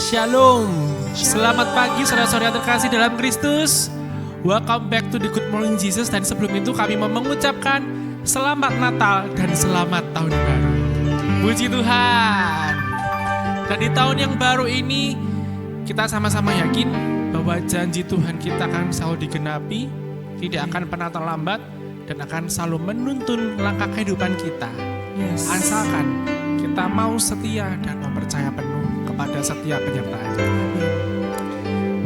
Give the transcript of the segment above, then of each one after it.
Shalom. Selamat pagi saudara-saudara terkasih dalam Kristus. Welcome back to the Good Morning Jesus. Dan sebelum itu kami mau mengucapkan selamat Natal dan selamat tahun baru. Puji Tuhan. Dan di tahun yang baru ini kita sama-sama yakin bahwa janji Tuhan kita akan selalu digenapi, tidak akan pernah terlambat, dan akan selalu menuntun langkah kehidupan kita. Asalkan kita mau setia dan mempercaya penuh kepada setiap penyertaan.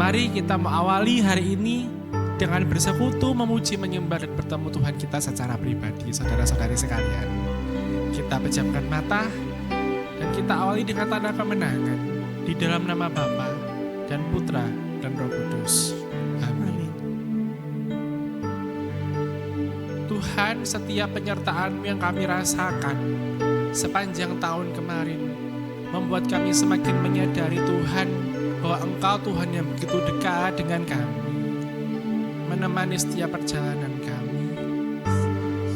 Mari kita mengawali hari ini dengan bersekutu, memuji, menyembah, dan bertemu Tuhan kita secara pribadi, saudara-saudari sekalian. Kita pejamkan mata dan kita awali dengan tanda kemenangan di dalam nama Bapa dan Putra dan Roh Kudus. Amin. Tuhan, setiap penyertaan yang kami rasakan sepanjang tahun kemarin membuat kami semakin menyadari Tuhan bahwa Engkau Tuhan yang begitu dekat dengan kami, menemani setiap perjalanan kami.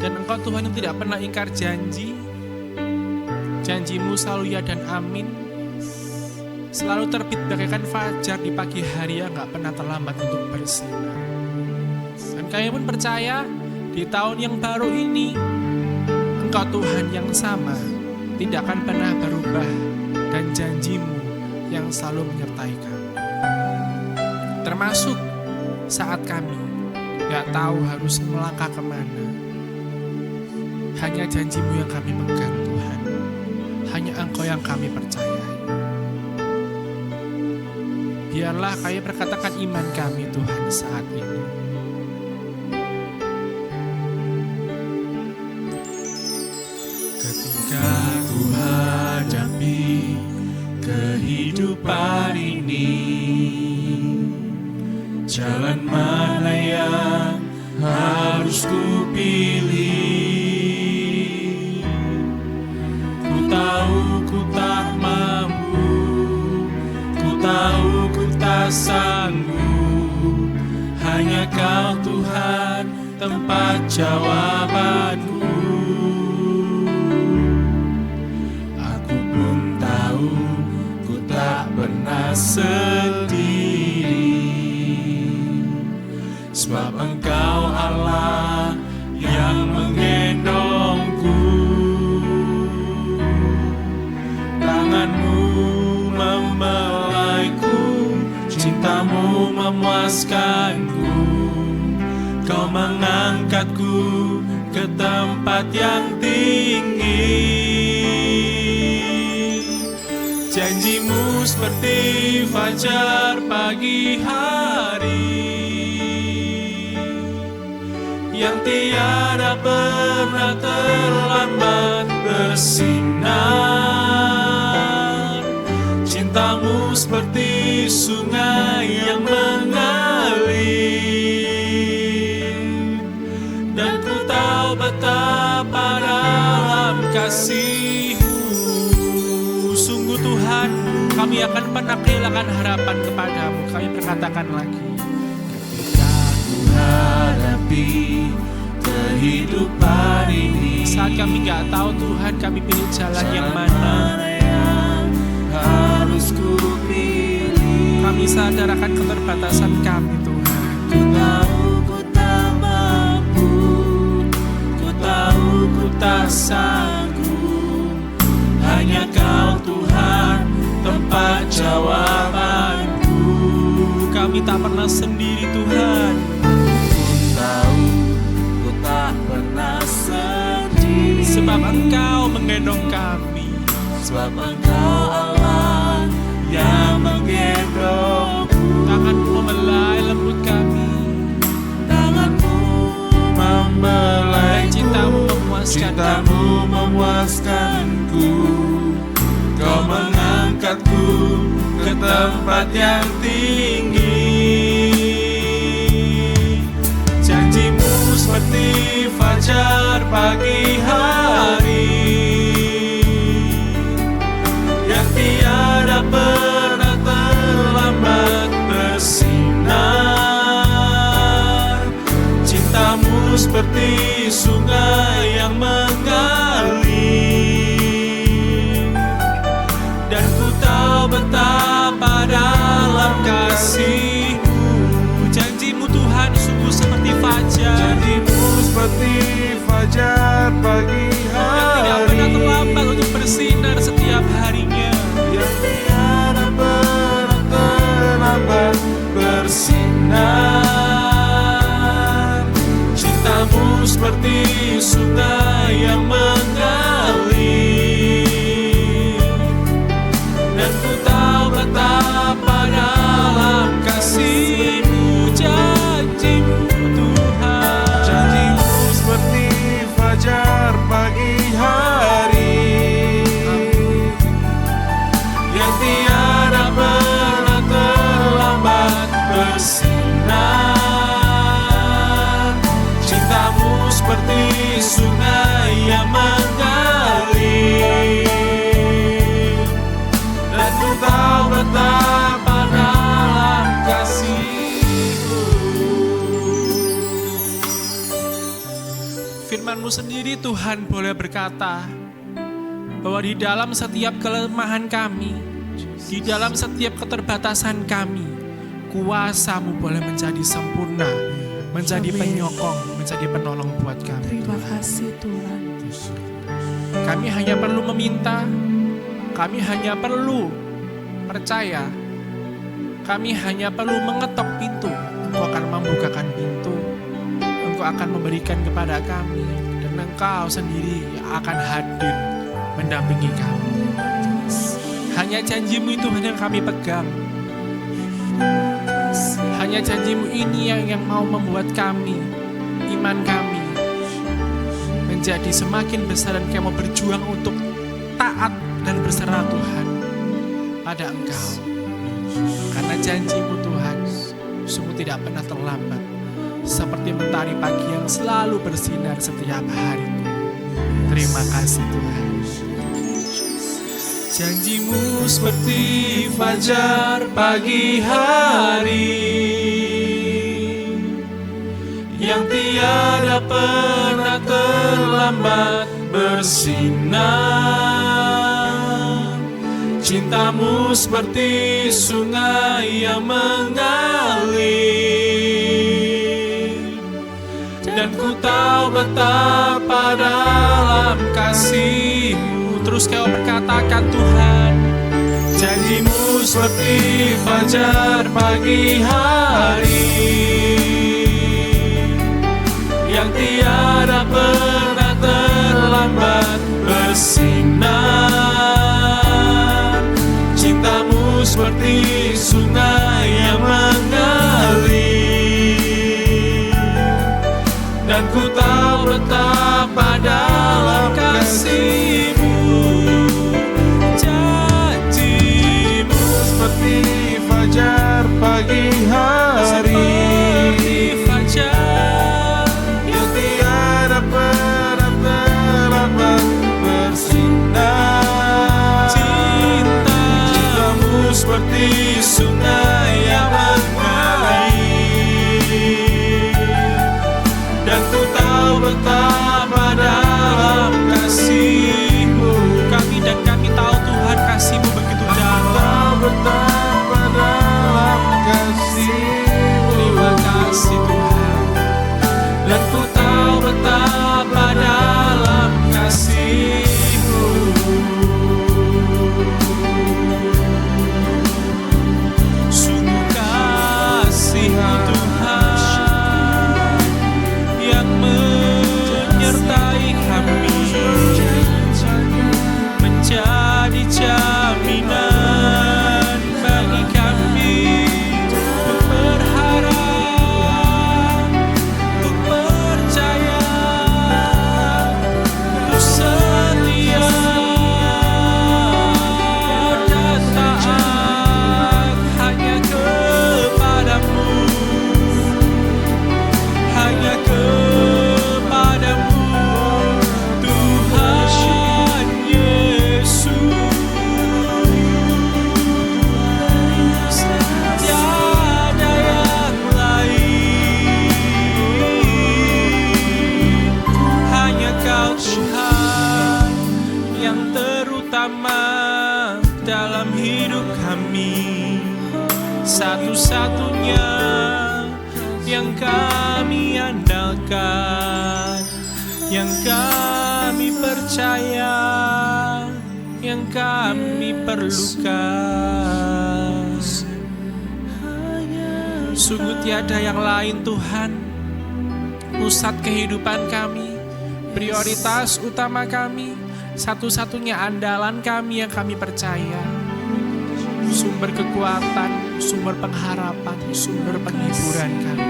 Dan Engkau Tuhan yang tidak pernah ingkar janji, janji-Mu selalu ya dan amin, selalu terbit bagaikan fajar di pagi hari yang gak pernah terlambat untuk bersinar. Dan kami pun percaya di tahun yang baru ini Engkau Tuhan yang sama, tidak akan pernah berubah, dan janji-Mu yang selalu menyertai kami. Termasuk saat kami gak tahu harus melangkah kemana. Hanya janji-Mu yang kami pegang Tuhan. Hanya Engkau yang kami percayai. Biarlah kami perkatakan iman kami Tuhan saat ini. Ketika Tuhan hadapi kehidupan ini, jalan mana yang harus ku pilih? Ku tahu ku tak mampu, ku tahu ku tak sanggup. Hanya Kau Tuhan tempat jawabanku. Sendiri, sebab Engkau Allah yang menggendongku. Tangan-Mu membelaiku, cinta-Mu memuaskanku. Kau mengangkatku ke tempat yang tinggi. Janji-Mu seperti fajar pagi hari yang tiada pernah terlambat bersinar. Cinta-Mu seperti sungai yang mengalir, dan ku tahu betapa dalam kasih-Mu. Sungguh Tuhan, kami akan pernah kehilangan harapan kepadamu. Kami berkatakan lagi, ketika ku hadapi kehidupan ini, saat kami gak tahu Tuhan, kami pilih jalan yang mana harus ku pilih. Kami sadar akan keterbatasan kami Tuhan. Ku tahu ku tak mampu, ku tahu ku tak sanggup. Hanya Kau Tuhan tempat jawabanku. Kami tak pernah sendiri Tuhan. Ku tahu ku tak pernah sendiri, sebab Engkau menggendong kami. Sebab Engkau Allah yang menggendongku. Tangan-Mu membelai lembut kami. Tangan-Mu membelai, cinta-Mu memuaskan, cinta-Mu memuaskanku. Kau mengangkatku ke tempat yang tinggi. Janji-Mu seperti fajar pagi hari yang tiada pernah terlambat bersinar. Cinta-Mu seperti sungai yang mengalir, dan ku tahu betapa seperti fajar pagi hari, yang tidak pernah terlambat untuk bersinar setiap harinya, yang tiada pernah terlambat bersinar. Cintamu seperti sungai yang mengalir, dan ku tahu betapa dalam kasih-Mu, janji-Mu Tuhan. Janji-Mu seperti fajar pagi hari, yang tiada pernah terlambat bersinar. Cintamu seperti sungai yang mengalir, dan ku tahu betapa dalam kasih-Mu. Firman-Mu sendiri Tuhan boleh berkata bahwa di dalam setiap kelemahan kami, di dalam setiap keterbatasan kami, kuasa-Mu boleh menjadi sempurna, menjadi penyokong, menjadi penolong buat kami. Terima kasih Tuhan. Kami hanya perlu meminta, kami hanya perlu percaya, kami hanya perlu mengetok pintu. Engkau akan membukakan pintu, Engkau akan memberikan kepada kami, dan Engkau sendiri yang akan hadir mendampingi kami. Hanya janji-Mu itu yang kami pegang. Hanya janji-Mu ini yang mau membuat kami, iman kami menjadi semakin besar, dan kami mau berjuang untuk taat dan berserah Tuhan pada Engkau. Karena janji-Mu Tuhan sungguh tidak pernah terlambat, seperti mentari pagi yang selalu bersinar setiap harinya. Terima kasih Tuhan. Janji-Mu seperti fajar pagi hari, yang tiada pernah terlambat bersinar. Cinta-Mu seperti sungai yang mengalir, dan ku tahu betapa dalam kasih-Mu. Terus kau berkatakan Tuhan, janji-Mu seperti fajar pagi hari, yang tiada pernah terlambat bersinar. Cinta-Mu seperti sungai yang mengalir, dan ku tahu betapa dalam kasih-Mu. Janji-Mu seperti fajar pagi hari, seperti fajar yang tiada pernah terlambat bersinar. Cinta-Mu seperti sungai yang mengalir, dan ku tahu betapa dalam kasih-Mu. kami tahu Tuhan kasih-Mu begitu dalam. Tahu betapa dalam kasih-Mu. Terima kasih Tuhan. Dan ku tahu betapa dalam kasih-Mu. Sungguh kasih-Mu Tuhan yang menyertai kami, menjadi jaminan bagi kami untuk berharap, untuk percaya, untuk setia dan taat hanya kepadamu, hanya kepadamu Tuhan Yesus. Tiada yang lain, hanya Kau Tuhan yang terutama dalam hidup kami, satu-satunya yang kami andalkan. yang kami percaya, yang kami perlukan. Sungguh tiada yang lain Tuhan, pusat kehidupan kami, prioritas utama kami, satu-satunya andalan kami yang kami percaya, sumber kekuatan, sumber pengharapan, sumber penghiburan kami.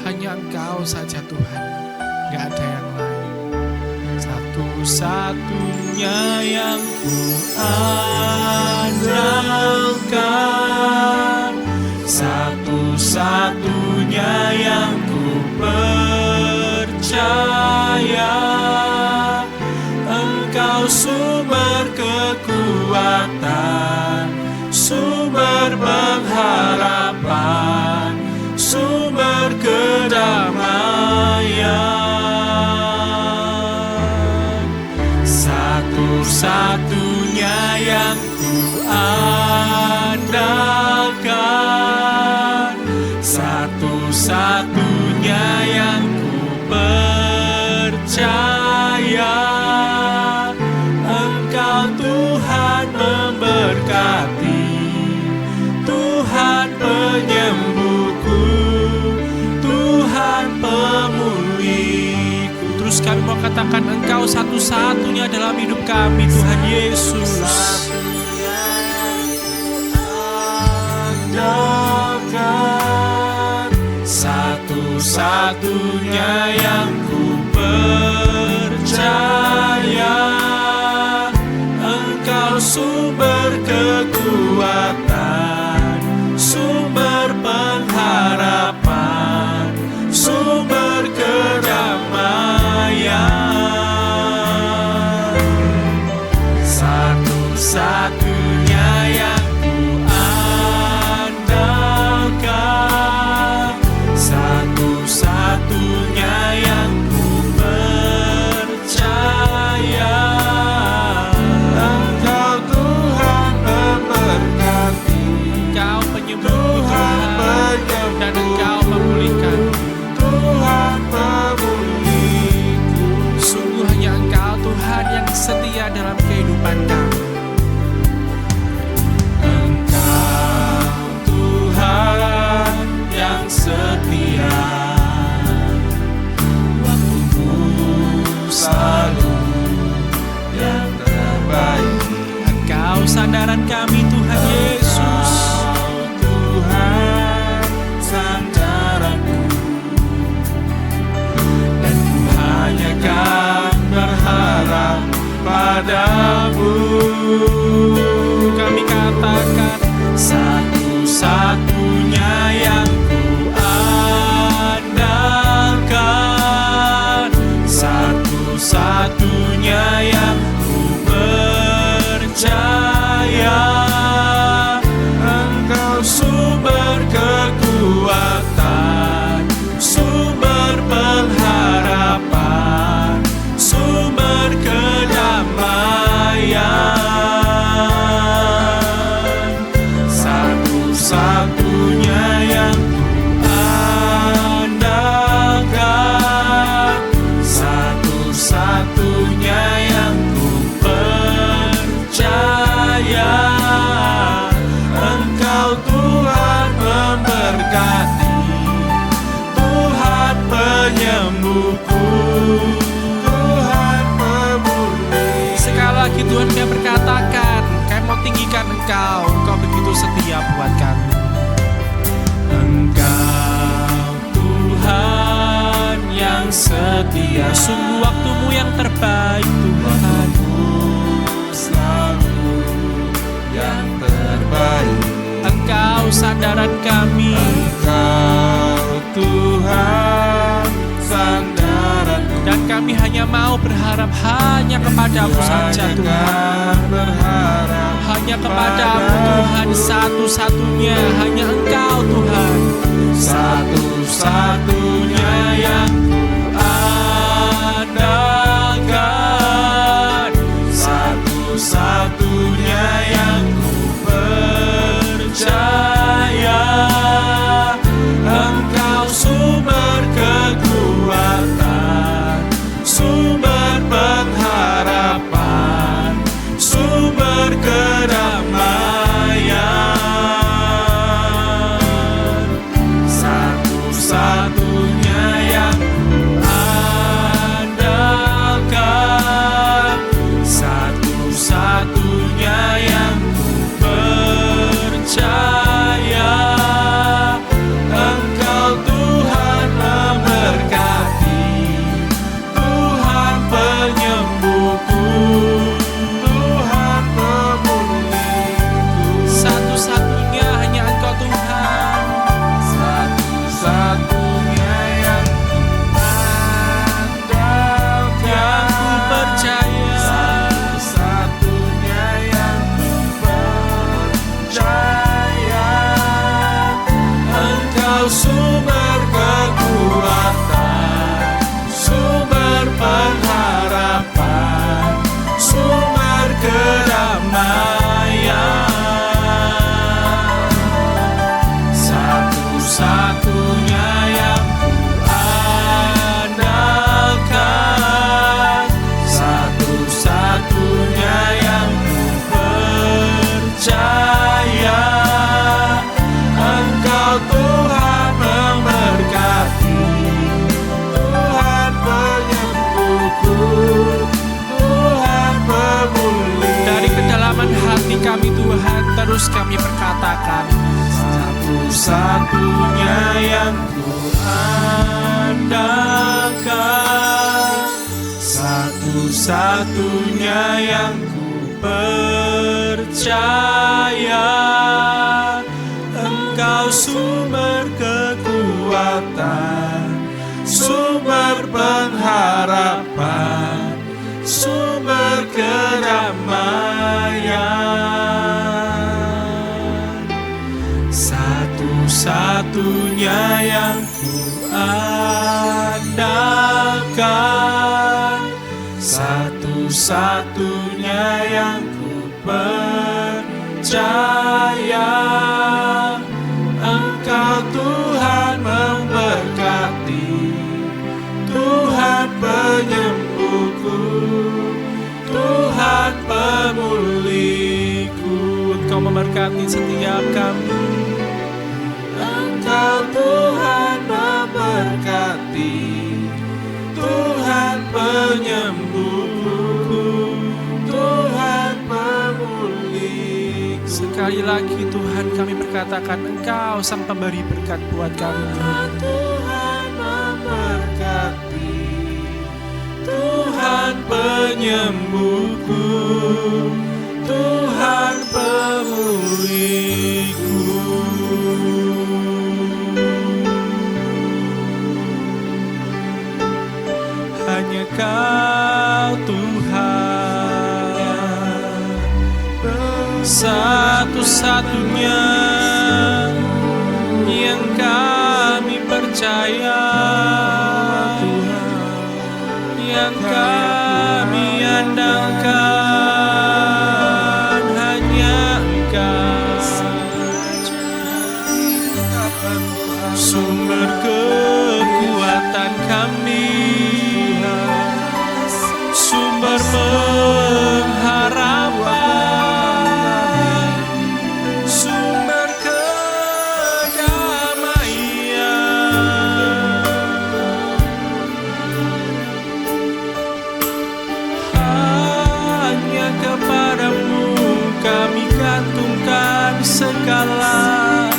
Hanya Engkau saja Tuhan, gak ada yang lain. Satu-satunya yang ku andalkan, satu-satunya yang ku percaya, Engkau sumber kekuatan, sumber pengharapan, sumber kedamaian. Satu-satunya yang ku andalkan, satu-satunya yang ku percaya, Engkau Tuhan memberkati, Tuhan penyembuhku, Tuhan pemulihku. Terus kami mau katakan Engkau satu-satunya dalam hidup kami, Tuhan Yesus. Satu-satunya yang ku percaya, Engkau sumber kekuatan, sumber pengharapan, sumber kedamaian. Satu-satunya yang ku andalkan, satu-satunya yang ku percaya, Engkau Tuhan memberkati, Engkau penyembuh Tuhan, dan Engkau memulihkan, Tuhan pemulihku. Sungguh hanya Engkau Tuhan yang setia dalam kehidupan kami. Engkau Tuhan yang setia, waktumu selalu yang terbaik. Engkau sandaran kami Tuhan Yesus, Tuhan sandaranku, dan ku hanya kan berharap padamu. Kami katakan satu-satunya yang ku andalkan, satu-satunya yang ku percaya, Engkau sumber kekuatan, sumber pengharapan, sumber kedamaian. Satu-satunya yang ku andalkan, satu-satunya yang ku percaya, Engkau Tuhan memberkati, Tuhan penyembuhku, Tuhan pemulih. sekali lagi Tuhan kami berkatakan, kami mau tinggikan Engkau, Engkau begitu setia buat kami. Engkau Tuhan yang setia, sungguh waktumu yang terbaik Tuhan. Selalu yang terbaik. Engkau sandaran kami, Engkau Tuhan sandaranku, dan kami hanya mau berharap hanya kepadamu saja Tuhan. berharap Hanya kepadamu Tuhan, satu-satunya hanya Engkau Tuhan, satu-satunya yang ku andalkan, satu-satunya yang ku percaya, Engkau sumber kekuatan, kami Tuhan, terus kami perkatakan, satu-satunya yang ku andalkan, satu-satunya yang ku percaya. Engkau sumber kekuatan, sumber pengharapan, sumber kedamaian. Satu-satunya yang ku andalkan, satu-satunya yang ku percaya. Engkau Tuhan memberkati, Tuhan penyembuhku, Tuhan pemulihku. Engkau memberkati setiap kami. Engkau Tuhan memberkati, Tuhan penyembuhku, Tuhan pemulihku. Sekali lagi Tuhan kami berkatakan, Engkau sang pemberi berkat buat kami. Tuhan memberkati, Tuhan penyembuhku, Tuhan pemulihku. Hanya Kau Tuhan, satu-satunya yang kami percaya, yang kami andalkan. Hanya Engkau sumber kekuatan kami, sumber pengharapan, sumber kedamaian. Hanya kepadamu kami gantungkan segala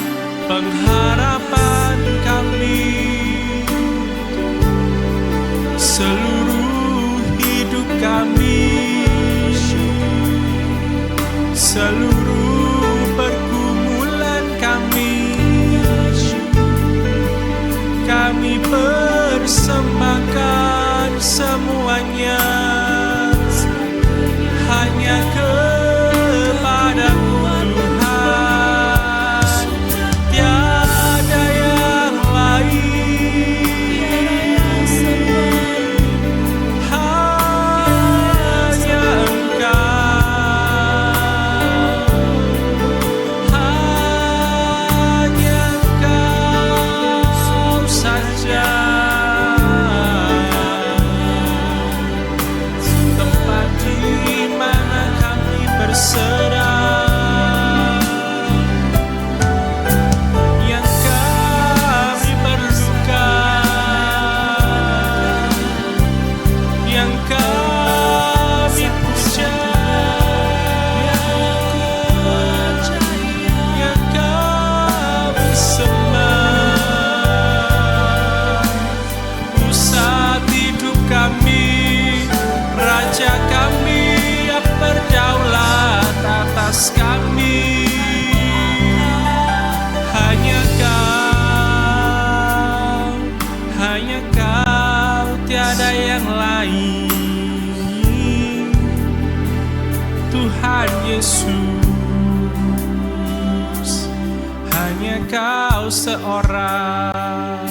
pengharapan kami. Seluruh hidup kami, seluruh pergumulan kami, kami persembahkan semuanya hanya kepadamu Tuhan. Tiada yang lain, hanya Engkau saja. Tempat di mana kami berserah, yang kami perlukan, yang kami puja, yang kami sembah. Pusat hidup kami, Raja kami yang berdaulat atas kami. Hanya Kau, tiada yang lain. Tuhan Yesus, hanya Kau seorang.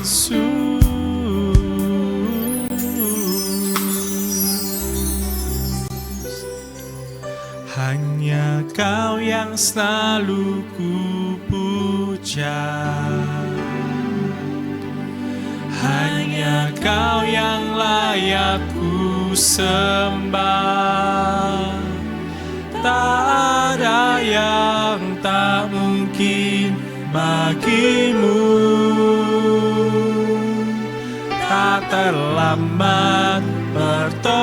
Yesus, hanya Kau yang selalu ku puja, hanya Kau yang layak ku sembah. Tak ada yang tak mungkin bagimu, tak terlambat bertobat.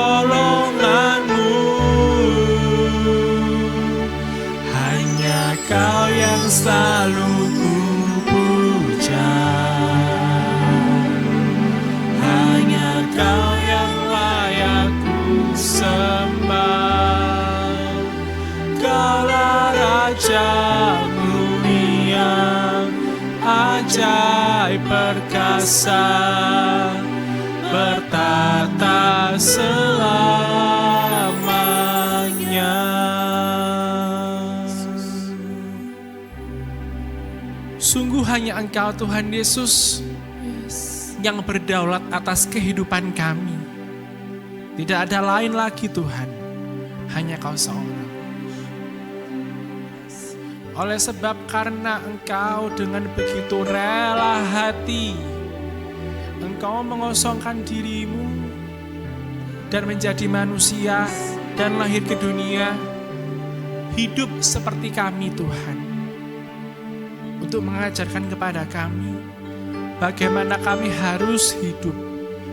selalu ku puja. Hanya Kau yang layak ku sembah. Kaulah Raja mulia, ajaib perkasa, bertata selamanya. Sungguh hanya Engkau Tuhan Yesus yang berdaulat atas kehidupan kami. Tidak ada lain lagi Tuhan, hanya Kau seorang. Oleh sebab karena Engkau dengan begitu rela hati, Engkau mengosongkan dirimu dan menjadi manusia dan lahir ke dunia, hidup seperti kami Tuhan, untuk mengajarkan kepada kami bagaimana kami harus hidup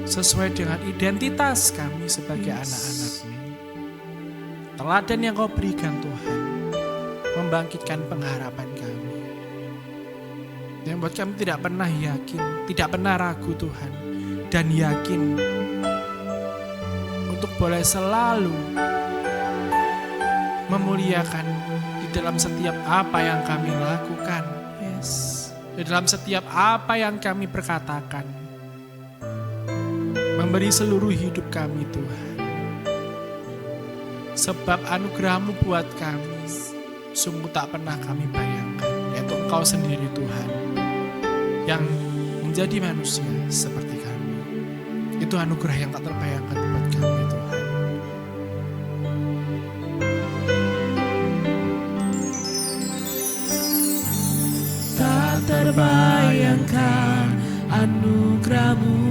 sesuai dengan identitas kami sebagai anak-anak-Mu. Teladan yang Kau berikan Tuhan membangkitkan pengharapan kami, yang buat kami tidak pernah yakin, tidak pernah ragu Tuhan, dan yakin untuk boleh selalu memuliakan di dalam setiap apa yang kami lakukan, di dalam setiap apa yang kami perkatakan, memberi seluruh hidup kami Tuhan. Sebab anugerah-Mu buat kami sungguh tak pernah kami bayangkan, yaitu Engkau sendiri Tuhan yang menjadi manusia seperti kami. Itu anugerah yang tak terbayangkan buat kami Tuhan. Tak terbayangkan anugerah-Mu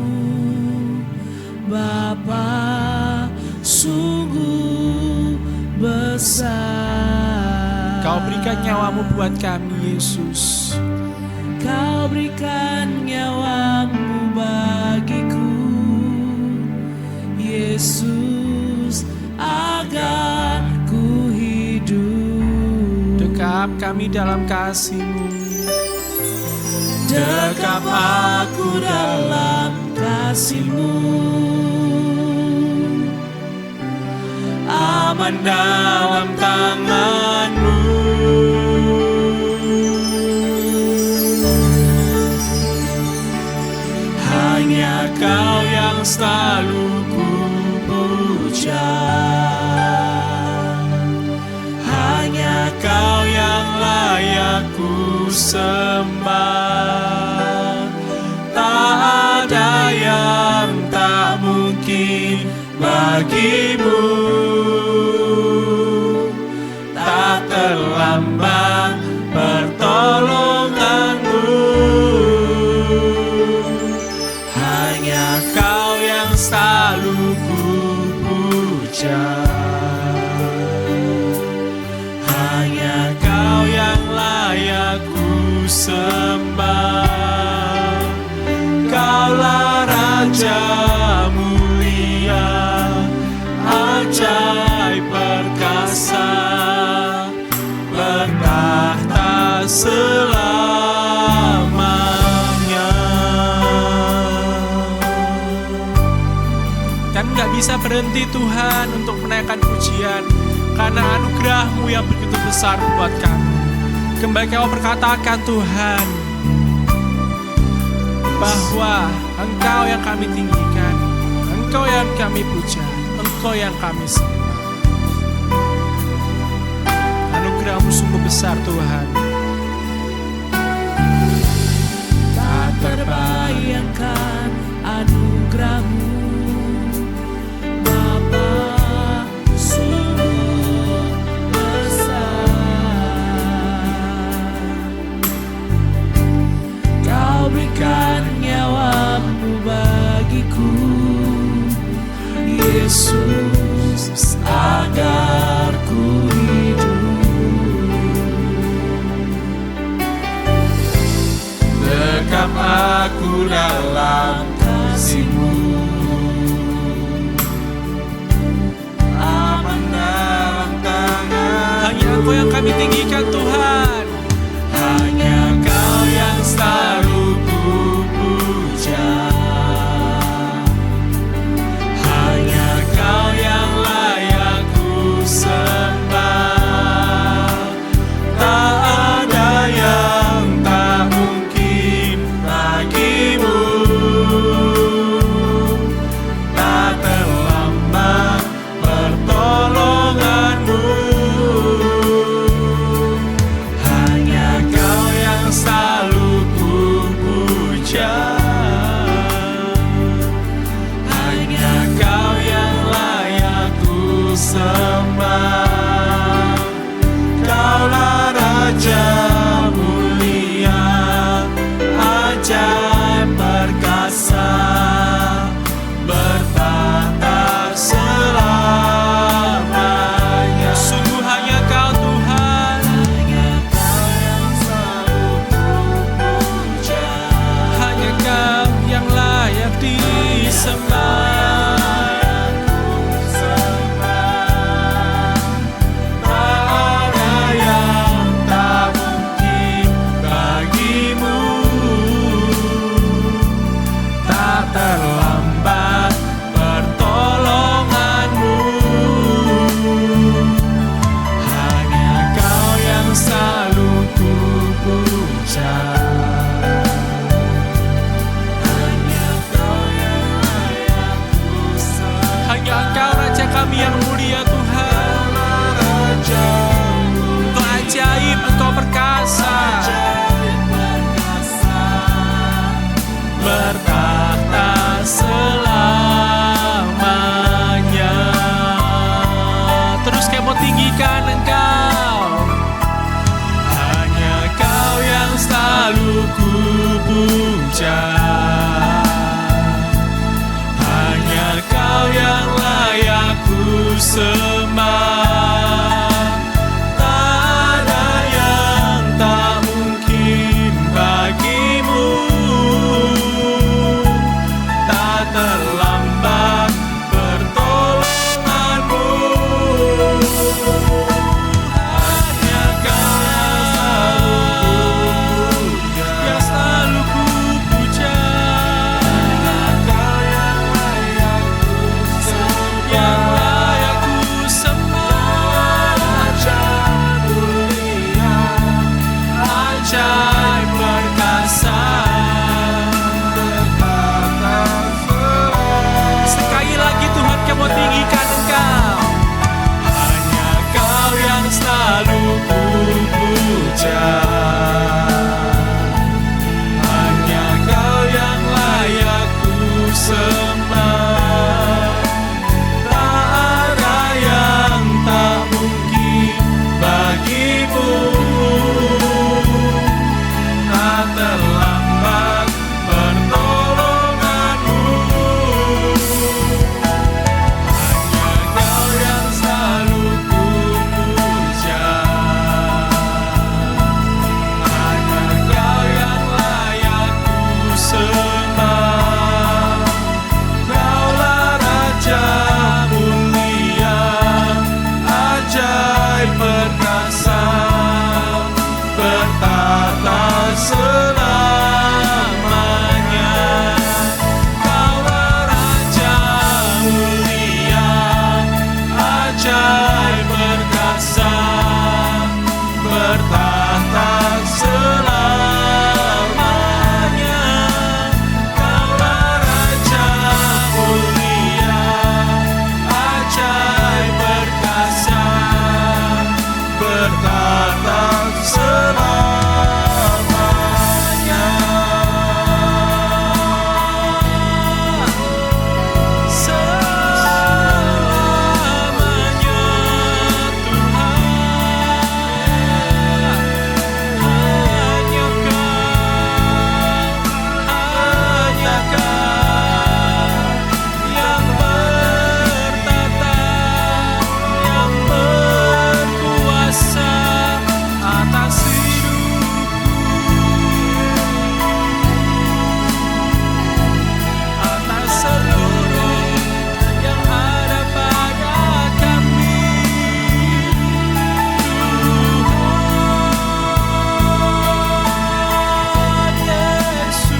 Bapa, sungguh besar. Kau berikan nyawa-Mu buat kami Yesus. Kau berikan nyawa-Mu bagiku Yesus, agar ku hidup. Dekap kami dalam kasih-Mu. Dekap aku dalam kasih-Mu. Aman dalam tangan-Mu. Hanya Kau yang selalu ku puja. Hanya Kau yang layak ku sembah. Tak ada yang tak mungkin bagi-Mu. Tak terlambat pertolongan-Mu. Hanya Kau yang selalu ku puja. Hanya Kau yang layak ku sembah. Kaulah Raja mulia, ajaib perkasa, bertahta selamanya. Dan gak bisa berhenti Tuhan untuk menaikkan pujian, karena anugerah-Mu yang begitu besar buat kami. Kembali Kau perkatakan Tuhan, bahwa Engkau yang kami tinggikan, Engkau yang kami puja, Engkau yang kami sembah. Anugerah-Mu sungguh besar Tuhan. Tak terbayangkan anugerah-Mu Bapa, sungguh besar. Kau berikan nyawa-Mu bagiku Yesus, agar ku hidup. Dekap aku dalam kasih-Mu. Aman dalam tangan. Hanya Engkau yang kami tinggikan Tuhan. sembah. Tak ada yang tak mungkin bagimu. Tak terlambat pertolonganmu. Hanya Kau yang selalu ku puja. Kau yang layak ku sembah. Yang layak ku sembah. Ajaib mulia, ajaib perkasa, berkata selamat. Sekali lagi Tuhan, kami mau tinggikan Engkau. Hanya Kau yang selalu ku puja. Hanya Kau yang layak ku sembah. Tak ada yang tak mungkin bagimu. Tak terlambat pertolonganmu. Hanya Kau yang selalu ku puja. Hanya Kau yang layak ku sembah. Kaulah Raja mulia, ajaib perkasa, bertata selamanya. Kaulah Raja mulia, ajaib perkasa, bertata selamanya. Kaulah Raja mulia, ajaib perkasa, bertata selamanya. Selamanya Tuhan. Hanya Kau yang bertata, yang berkuasa atas hidupku, atas seluruh yang ada pada kami. Tuhan Yesus,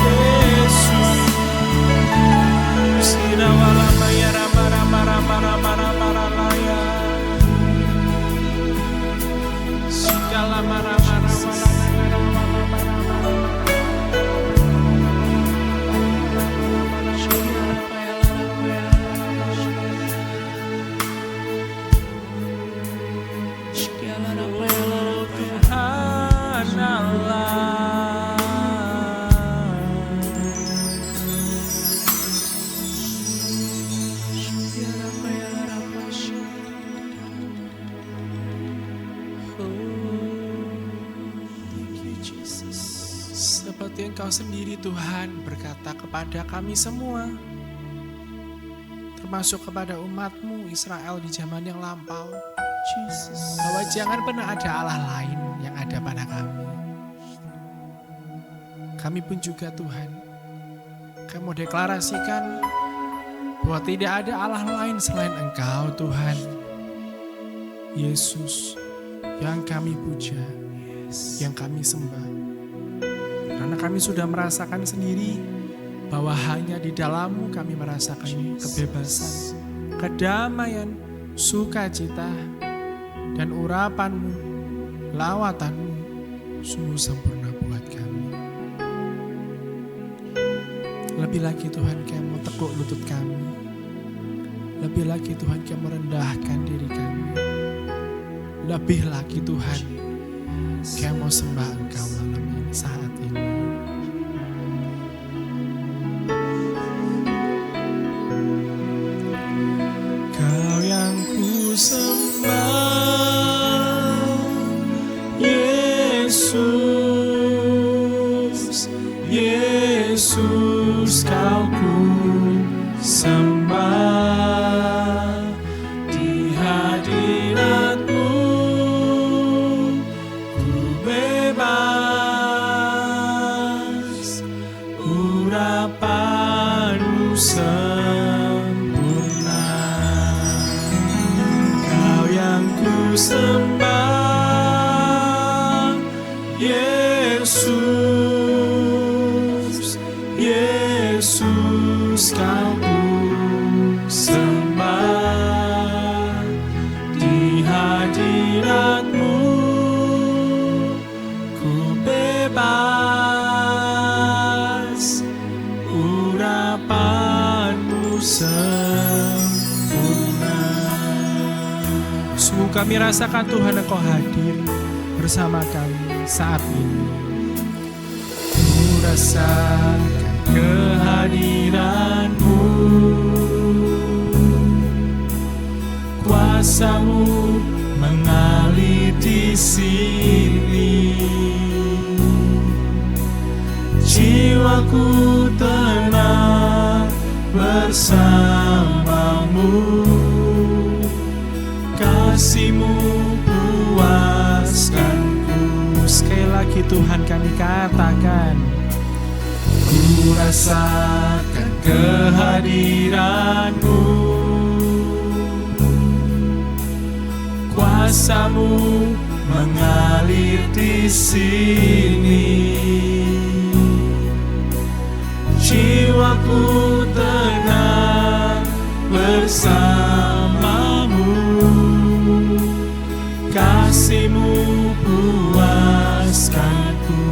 Yesus, Sinawalamaya Rama-Rama-Rama-Rama-Rama-Rama-Laya. Segala Tuhan Allah. Seperti Engkau sendiri Tuhan berkata kepada kami semua, termasuk kepada umat-Mu Israel di zaman yang lampau, bahwa jangan pernah ada Allah lain yang ada pada kami. Kami pun juga Tuhan, kami mau deklarasikan bahwa tidak ada Allah lain selain Engkau Tuhan. Yesus yang kami puja, yang kami sembah. Karena kami sudah merasakan sendiri bahwa hanya di dalam-Mu kami merasakan kebebasan, kedamaian, sukacita, dan urapan-Mu, lawatan-Mu sungguh sempurna buat kami. Lebih lagi Tuhan, kami mau tekuk lutut kami. Lebih lagi Tuhan, kami merendahkan diri kami. Lebih lagi Tuhan, kami mau sembah Engkau malam ini, saat ini. Kau yang ku sembah, Yesus, Yesus, Kau sembah, Yesus, Yesus kau ku sembah. Di hadirat-Mu ku bebas, urapan-Mu sempurna. Sungguh kami rasakan Tuhan Engkau hadir bersama kami saat ini. Ku rasakan kehadiran-Mu, kuasa-Mu mengalir di sini. Jiwaku tenang bersama-Mu, kasih-Mu puaskanku. Sekali lagi Tuhan kami katakan, ku rasakan kehadiran-Mu, kuasa-Mu mengalir di sini. Jiwaku tenang bersama-Mu, kasih-Mu puaskanku.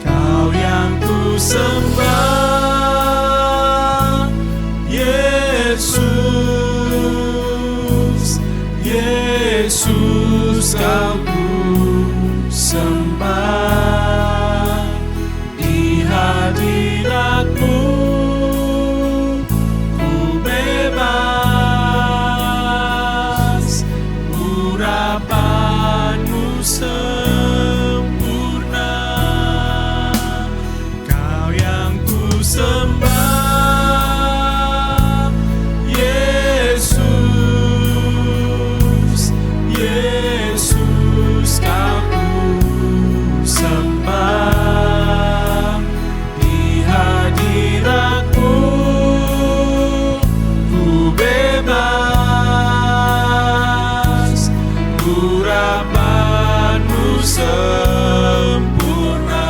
Kau yang ku sembah, Yesus, Yesus kau ku sembah. Di hadirat-Mu ku bebas, urapan-Mu sempurna. Kau yang ku sembah, Yesus, Yesus kau ku sembah. Di hadirat-Mu ku bebas, urapan-Mu sempurna.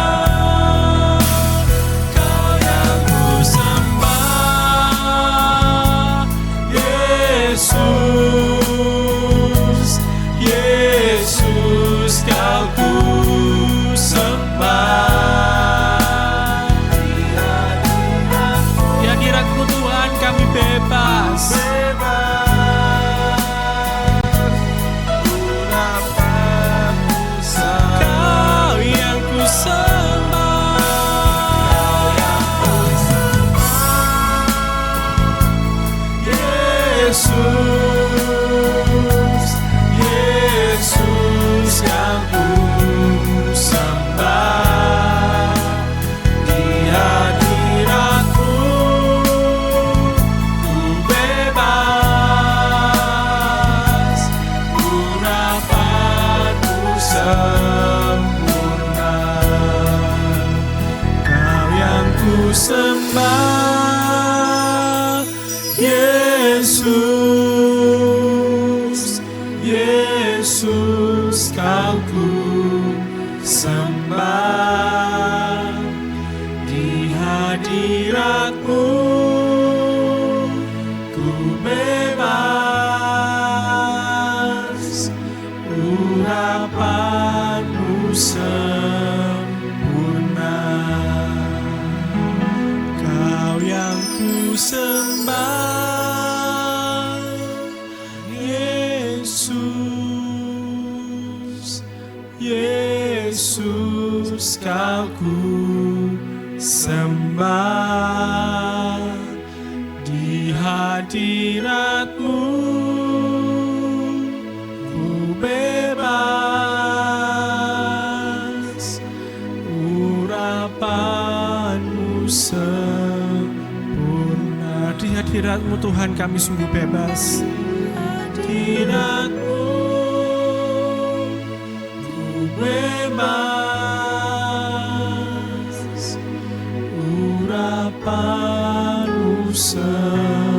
Kau yang ku sembah, Yesus, Yesus kau ku sembah. Di hadirat-Mu Tuhan kami bebas, Kau yang ku sembah, Yesus, Yesus kau ku sembah. Di hadirat-Mu ku bebas, urapan-Mu sempurna. Kau yang ku sembah, Yesus, Yesus kau ku sembah. Di hadirat-Mu ku bebas, urapan-Mu sempurna. Kau yang ku sembah, Yesus, Yesus kau ku sembah. Di hadirat-Mu ku bebas, urapan-Mu sempurna. Di hadirat-Mu Tuhan kami sungguh bebas. Hadirat-Mu ku bebas, urapan-Mu sempurna.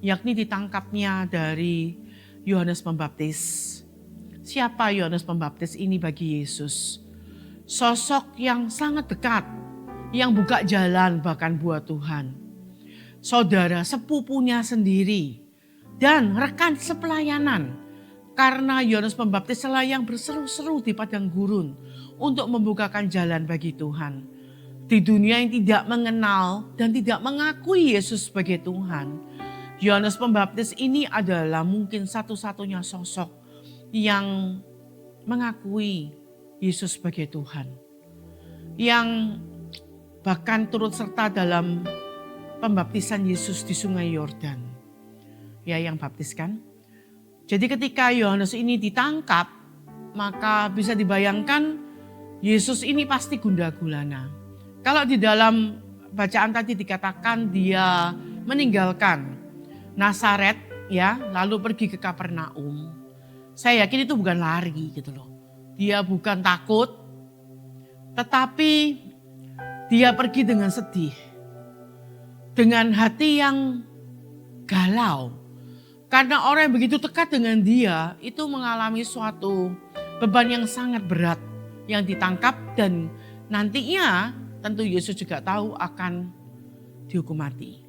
yakni ditangkapnya dari Yohanes Pembaptis. Siapa Yohanes Pembaptis ini bagi Yesus? Sosok yang sangat dekat, yang buka jalan bahkan buat Tuhan. Saudara sepupunya sendiri dan rekan sepelayanan. Karena Yohanes Pembaptis lah yang berseru-seru di padang gurun untuk membukakan jalan bagi Tuhan. Di dunia yang tidak mengenal dan tidak mengakui Yesus sebagai Tuhan, Yohanes Pembaptis ini adalah mungkin satu-satunya sosok yang mengakui Yesus sebagai Tuhan. Yang bahkan turut serta dalam pembaptisan Yesus di Sungai Yordan. Ya, yang baptiskan. Jadi ketika Yohanes ini ditangkap, maka bisa dibayangkan Yesus ini pasti gundah gulana. Kalau di dalam bacaan tadi dikatakan dia meninggalkan Nazaret, ya, lalu pergi ke Kapernaum. Saya yakin itu bukan lari gitu loh. Dia bukan takut, tetapi dia pergi dengan sedih. Dengan hati yang galau. Karena orang yang begitu dekat dengan dia itu mengalami suatu beban yang sangat berat yang ditangkap dan nantinya tentu Yesus juga tahu akan dihukum mati.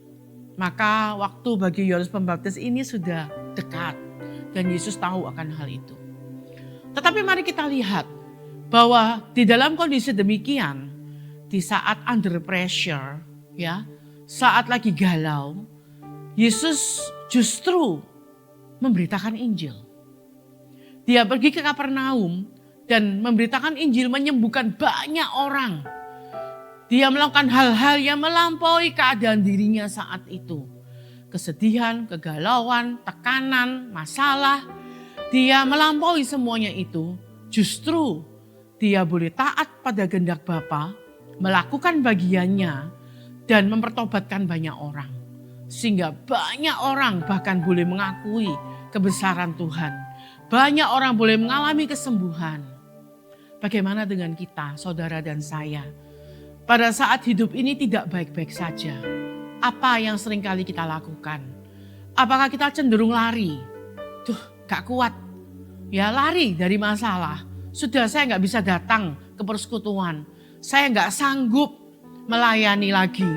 Maka waktu bagi Yohanes Pembaptis ini sudah dekat dan Yesus tahu akan hal itu. Tetapi mari kita lihat bahwa di dalam kondisi demikian, di saat under pressure, ya, saat lagi galau, Yesus justru memberitakan Injil. Dia pergi ke Kapernaum dan memberitakan Injil, menyembuhkan banyak orang. Dia melakukan hal-hal yang melampaui keadaan dirinya saat itu. Kesedihan, kegalauan, tekanan, masalah. Dia melampaui semuanya itu. Justru dia boleh taat pada kehendak Bapa, melakukan bagiannya dan mempertobatkan banyak orang. Sehingga banyak orang bahkan boleh mengakui kebesaran Tuhan. Banyak orang boleh mengalami kesembuhan. Bagaimana dengan kita, saudara dan saya? Pada saat hidup ini tidak baik-baik saja. Apa yang seringkali kita lakukan? Apakah kita cenderung lari? Tuh, gak kuat. Ya, lari dari masalah. Sudah, saya gak bisa datang ke persekutuan. Saya gak sanggup melayani lagi.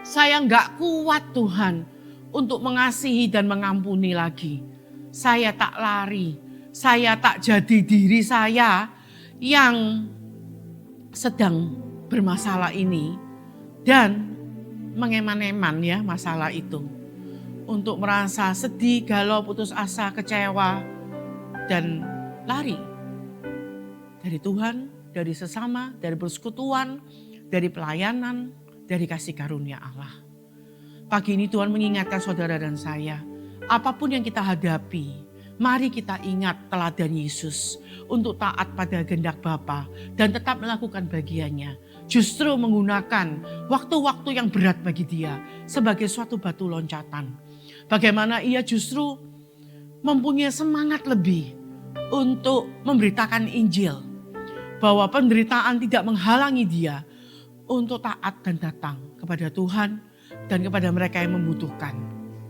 Saya gak kuat Tuhan untuk mengasihi dan mengampuni lagi. Saya tak lari, saya tak jadi diri saya yang sedang bermasalah ini dan mengeman-eman ya masalah itu. Untuk merasa sedih, galau, putus asa, kecewa dan lari dari Tuhan, dari sesama, dari persekutuan, dari pelayanan, dari kasih karunia Allah. Pagi ini Tuhan mengingatkan saudara dan saya, apapun yang kita hadapi, mari kita ingat teladan Yesus untuk taat pada kehendak Bapa dan tetap melakukan bagiannya. Justru menggunakan waktu-waktu yang berat bagi dia sebagai suatu batu loncatan. Bagaimana ia justru mempunyai semangat lebih untuk memberitakan Injil. Bahwa penderitaan tidak menghalangi dia untuk taat dan datang kepada Tuhan dan kepada mereka yang membutuhkan.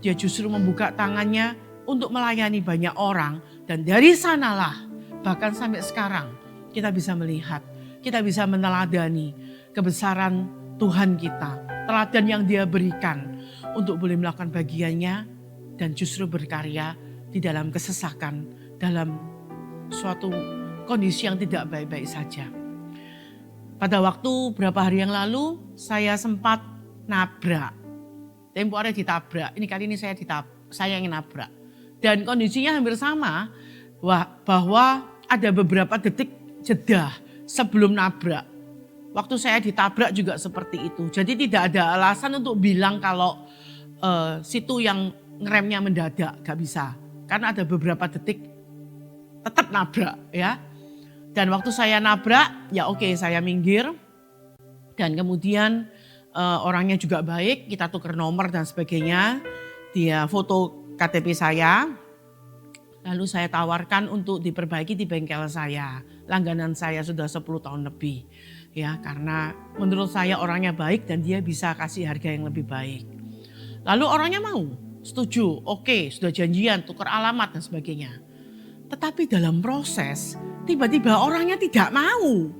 Dia justru membuka tangannya untuk melayani banyak orang dan dari sanalah bahkan sampai sekarang kita bisa melihat, kita bisa meneladani kebesaran Tuhan kita. Teladan yang dia berikan untuk boleh melakukan bagiannya dan justru berkarya di dalam kesesakan, dalam suatu kondisi yang tidak baik-baik saja. Pada waktu berapa hari yang lalu saya sempat nabrak. Tempo hari ditabrak, ini kali ini saya yang nabrak. Dan kondisinya hampir sama bahwa ada beberapa detik jeda sebelum nabrak. Waktu saya ditabrak juga seperti itu. Jadi tidak ada alasan untuk bilang kalau situ yang ngeremnya mendadak, gak bisa. Karena ada beberapa detik tetap nabrak ya. Dan waktu saya nabrak, ya oke, saya minggir. Dan kemudian orangnya juga baik, kita tukar nomor dan sebagainya. Dia foto KTP saya. Lalu saya tawarkan untuk diperbaiki di bengkel saya. Langganan saya sudah 10 tahun lebih. Ya, karena menurut saya orangnya baik dan dia bisa kasih harga yang lebih baik. Lalu orangnya mau. setuju, oke, sudah janjian, tukar alamat dan sebagainya. Tetapi dalam proses, tiba-tiba orangnya tidak mau.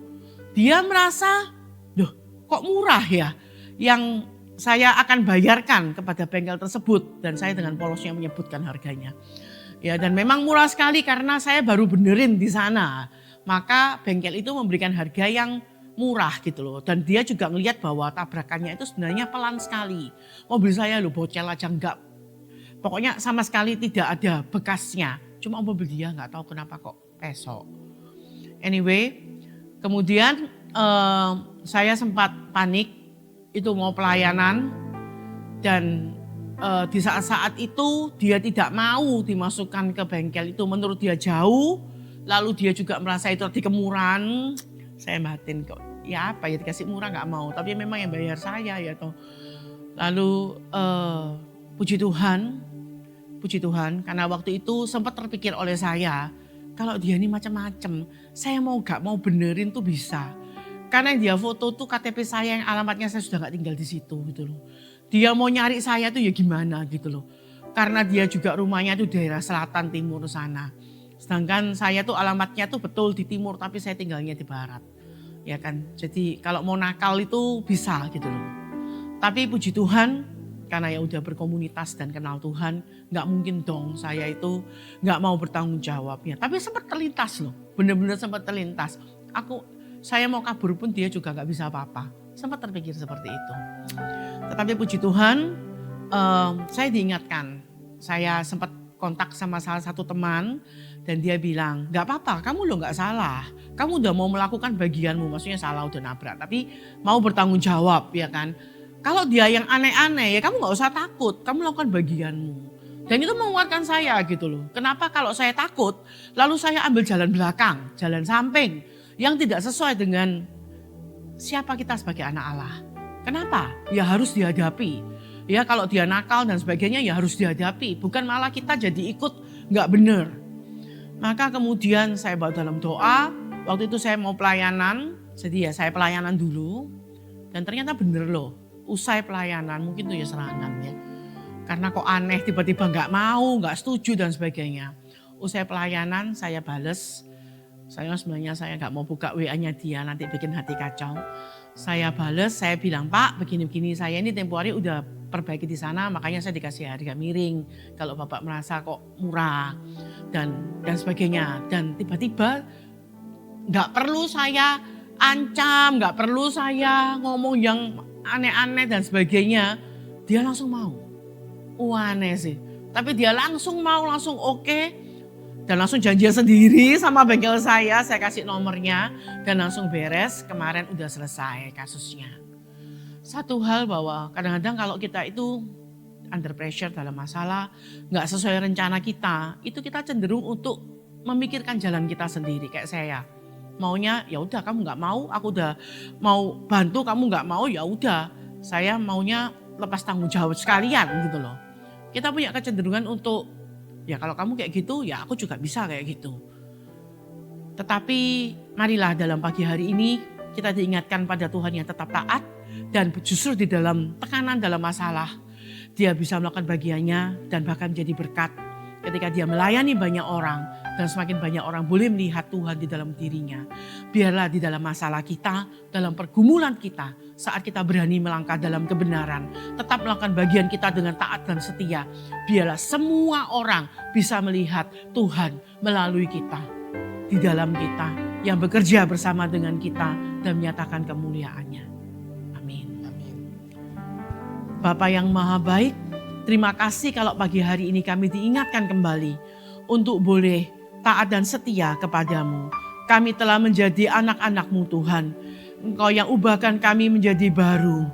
Dia merasa, duh kok murah ya yang saya akan bayarkan kepada bengkel tersebut. Dan saya dengan polosnya menyebutkan harganya. Ya, dan memang murah sekali karena saya baru benerin di sana. Maka bengkel itu memberikan harga yang murah gitu loh. Dan dia juga ngelihat bahwa tabrakannya itu sebenarnya pelan sekali. Mobil saya loh bocel aja enggak. Pokoknya sama sekali tidak ada bekasnya. Cuma mobil dia nggak tahu kenapa kok pesok. Anyway, kemudian saya sempat panik. Itu mau pelayanan. Dan di saat-saat itu dia tidak mau dimasukkan ke bengkel itu. Menurut dia jauh. Lalu dia juga merasa itu dikemuran. Saya batin kok. Ya apa ya dikasih murah nggak mau. Tapi memang yang bayar saya ya toh. Lalu puji Tuhan karena waktu itu sempat terpikir oleh saya, kalau dia ini macam-macam, saya mau gak mau benerin tuh bisa. Karena yang dia foto tuh KTP saya yang alamatnya saya sudah gak tinggal di situ gitu loh. Dia mau nyari saya tuh ya gimana gitu loh. Karena dia juga rumahnya tuh daerah selatan timur sana. Sedangkan saya tuh alamatnya tuh betul di timur tapi saya tinggalnya di barat. Ya kan, jadi kalau mau nakal itu bisa gitu loh. Tapi puji Tuhan, karena ya udah berkomunitas dan kenal Tuhan, nggak mungkin dong saya itu nggak mau bertanggung jawabnya. Tapi sempat terlintas loh, bener-bener sempat terlintas. Saya mau kabur pun dia juga nggak bisa apa-apa. Sempat terpikir seperti itu. Tetapi puji Tuhan, saya diingatkan. Saya sempat kontak sama salah satu teman dan dia bilang, nggak apa-apa, kamu loh nggak salah. Kamu udah mau melakukan bagianmu, maksudnya salah udah nabrak, tapi mau bertanggung jawab ya kan. Kalau dia yang aneh-aneh ya kamu gak usah takut, kamu lakukan bagianmu. Dan itu menguatkan saya gitu loh. Kenapa kalau saya takut lalu saya ambil jalan belakang, jalan samping yang tidak sesuai dengan siapa kita sebagai anak Allah. Kenapa? Ya harus dihadapi. Ya kalau dia nakal dan sebagainya ya harus dihadapi. Bukan malah kita jadi ikut gak benar. Maka kemudian saya bawa dalam doa, waktu itu saya mau pelayanan, jadi ya saya pelayanan dulu. Dan ternyata bener loh. Usai pelayanan mungkin tuh ya serangan ya. Karena kok aneh tiba-tiba gak mau, gak setuju dan sebagainya. Usai pelayanan saya bales. Sebenarnya saya gak mau buka WA-nya dia nanti bikin hati kacau. Saya bales, saya bilang Pak begini-begini saya ini tempo hari udah perbaiki di sana. Makanya saya dikasih harga miring. Kalau Bapak merasa kok murah dan sebagainya. Dan tiba-tiba gak perlu saya ancam, gak perlu saya ngomong yang aneh-aneh dan sebagainya, dia langsung mau. Aneh sih. Tapi dia langsung mau, langsung oke. Dan langsung janjian sendiri sama bengkel saya kasih nomornya. Dan langsung beres, kemarin udah selesai kasusnya. Satu hal bahwa kadang-kadang kalau kita itu under pressure dalam masalah, gak sesuai rencana kita, itu kita cenderung untuk memikirkan jalan kita sendiri kayak saya. Maunya ya udah kamu nggak mau, aku udah mau bantu kamu nggak mau ya udah saya maunya lepas tanggung jawab sekalian gitu loh. Kita punya kecenderungan untuk ya kalau kamu kayak gitu ya aku juga bisa kayak gitu. Tetapi marilah dalam pagi hari ini kita diingatkan pada Tuhan yang tetap taat dan justru di dalam tekanan dalam masalah dia bisa melakukan bagiannya dan bahkan menjadi berkat ketika dia melayani banyak orang. Dan semakin banyak orang boleh melihat Tuhan di dalam dirinya. Biarlah di dalam masalah kita, dalam pergumulan kita, saat kita berani melangkah dalam kebenaran, tetap melakukan bagian kita dengan taat dan setia. Biarlah semua orang bisa melihat Tuhan melalui kita, di dalam kita, yang bekerja bersama dengan kita dan menyatakan kemuliaannya. Amin. Bapa yang maha baik, terima kasih kalau pagi hari ini kami diingatkan kembali untuk boleh taat dan setia kepadamu. Kami telah menjadi anak-anak-Mu Tuhan. Engkau yang ubahkan kami menjadi baru.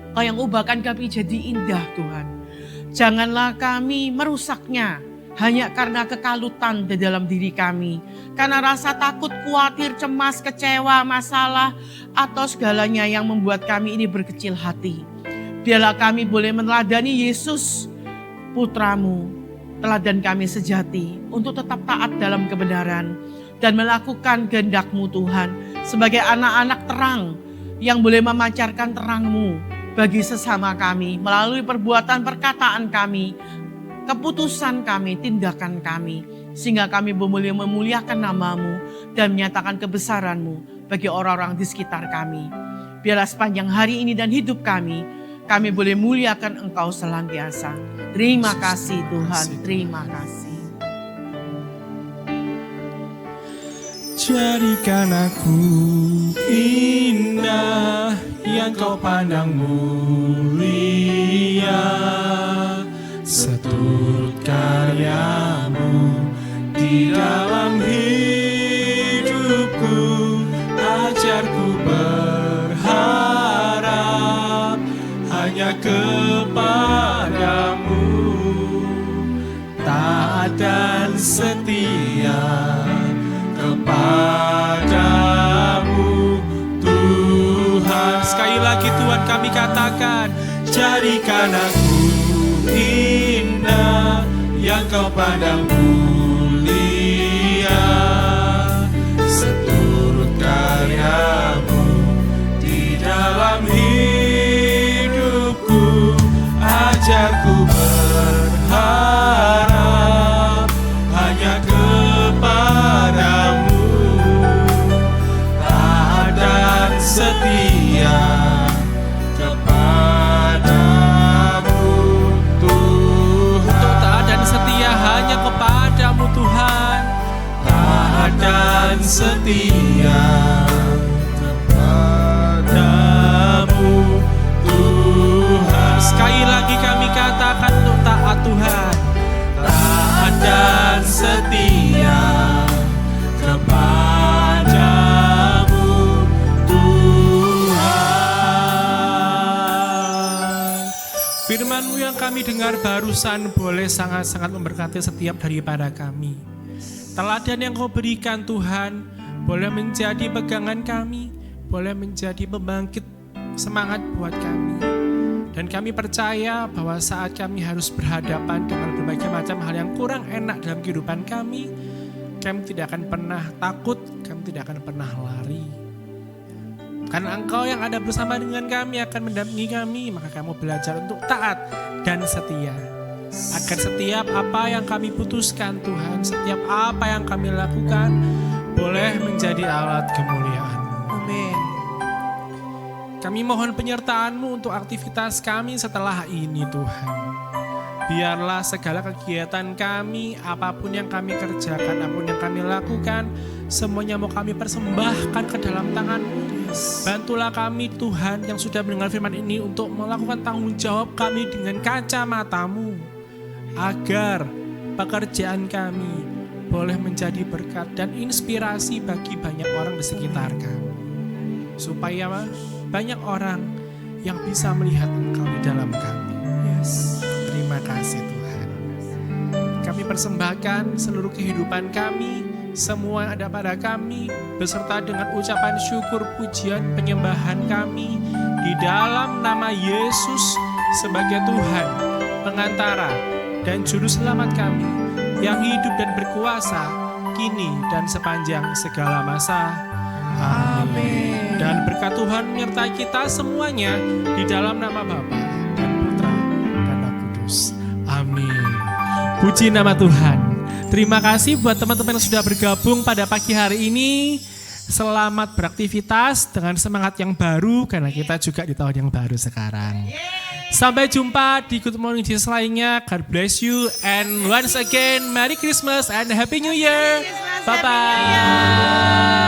Engkau yang ubahkan kami jadi indah Tuhan. Janganlah kami merusaknya hanya karena kekalutan di dalam diri kami. Karena rasa takut, khawatir, cemas, kecewa, masalah atau segalanya yang membuat kami ini berkecil hati. Biarlah kami boleh meneladani Yesus, Putra-Mu, teladan kami sejati untuk tetap taat dalam kebenaran dan melakukan kehendak-Mu Tuhan sebagai anak-anak terang yang boleh memancarkan terang-Mu bagi sesama kami melalui perbuatan perkataan kami, keputusan kami, tindakan kami, sehingga kami boleh memuliakan nama-Mu dan menyatakan kebesaran-Mu bagi orang-orang di sekitar kami. Biarlah sepanjang hari ini dan hidup kami boleh muliakan Engkau senantiasa. Terima kasih Tuhan, terima kasih. Jadikan aku indah yang Kau pandang mulia, seturut karya-Mu di dalam hidupku. Ajarku berharap hanya kepadamu, taat dan setia kepadamu Tuhan. Sekali lagi Tuhan kami katakan, jadikan aku indah yang Kau pandang mulia, seturut karya-Mu di dalam hidupku. Ajarku berharap hanya kepadamu, taat dan setia kepadamu Tuhan. Untuk taat dan setia hanya kepadamu Tuhan. Taat dan setia kepadamu Tuhan. Sekali lagi kami katakan untuk taat Tuhan. Taat dan setia kepadamu Tuhan. Firman-Mu yang kami dengar barusan boleh sangat-sangat memberkati setiap daripada kami. Teladan yang Kau berikan Tuhan boleh menjadi pegangan kami, boleh menjadi pembangkit semangat buat kami. Dan kami percaya bahwa saat kami harus berhadapan dengan berbagai macam hal yang kurang enak dalam kehidupan kami tidak akan pernah takut, kami tidak akan pernah lari. Karena Engkau yang ada bersama dengan kami akan mendampingi kami, maka kamu belajar untuk taat dan setia. Agar setiap apa yang kami putuskan Tuhan, setiap apa yang kami lakukan boleh menjadi alat kemuliaan-Mu. Amin. Kami mohon penyertaan-Mu untuk aktivitas kami setelah ini Tuhan. Biarlah segala kegiatan kami, apapun yang kami kerjakan, apapun yang kami lakukan, semuanya mau kami persembahkan ke dalam tangan-Mu. Bantulah kami Tuhan yang sudah mendengar firman ini untuk melakukan tanggung jawab kami dengan kacamata-Mu. Agar pekerjaan kami boleh menjadi berkat dan inspirasi bagi banyak orang di sekitar kami. Supaya banyak orang yang bisa melihat Engkau di dalam kami. Terima kasih Tuhan. Kami persembahkan seluruh kehidupan kami, semua yang ada pada kami, beserta dengan ucapan syukur, pujian, penyembahan kami di dalam nama Yesus sebagai Tuhan, pengantara dan juru selamat kami yang hidup dan berkuasa kini dan sepanjang segala masa. Amin. Dan berkat Tuhan menyertai kita semuanya di dalam nama Bapa dan Putra dan Roh Kudus. Amin. Puji nama Tuhan. Terima kasih buat teman-teman yang sudah bergabung pada pagi hari ini. Selamat beraktivitas dengan semangat yang baru karena kita juga di tahun yang baru sekarang. Sampai jumpa di Good Morning Jesus lainnya. God bless you and once again Merry Christmas and Happy New Year. Bye-bye.